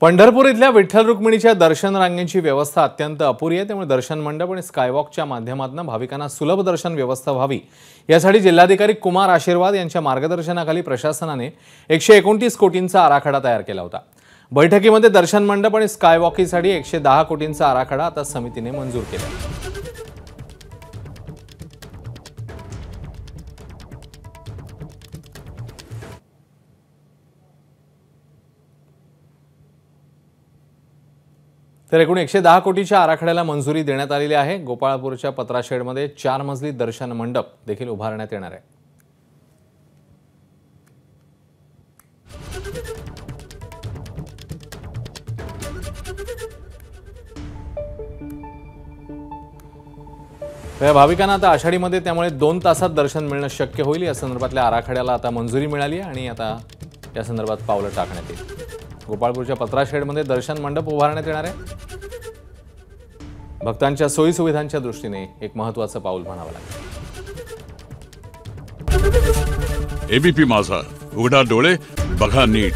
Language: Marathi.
पंढरपूर इथल्या विठ्ठल रुक्मिणीच्या दर्शन रांगेची व्यवस्था अत्यंत अपुरी आहे। त्यामुळे दर्शन मंडप आणि स्कायवॉकच्या माध्यमातून भाविकांना सुलभ दर्शन व्यवस्था व्हावी यासाठी जिल्हाधिकारी कुमार आशीर्वाद यांच्या मार्गदर्शनाखाली प्रशासनाने 129 कोटींचा आराखडा तयार केला होता। बैठकीमध्ये दर्शन मंडप आणि स्कायवॉकसाठी 110 कोटींचा आराखडा आता समितीने मंजूर केला। तर एकूण 110 कोटीच्या आराखड्याला मंजुरी देण्यात आलेली आहे। गोपाळपूरच्या पत्राशेडमध्ये 4 मजली दर्शन मंडप देखील उभारण्यात येणार आहे। या भाविकांना आता आषाढीमध्ये त्यामुळे 2 तासात दर्शन मिळणं शक्य होईल। या संदर्भातल्या आराखड्याला आता मंजुरी मिळाली आहे आणि आता या संदर्भात पावलं टाकण्यात येईल। गोपाळपूरच्या पत्राशेडमध्ये दर्शन मंडप उभारण्यात येणार आहे। भक्तांच्या सोयी सुविधांच्या दृष्टीने एक महत्त्वाचं पाऊल म्हणावं लागेल। एबीपी माझा, उघडा डोळे बघा नीट।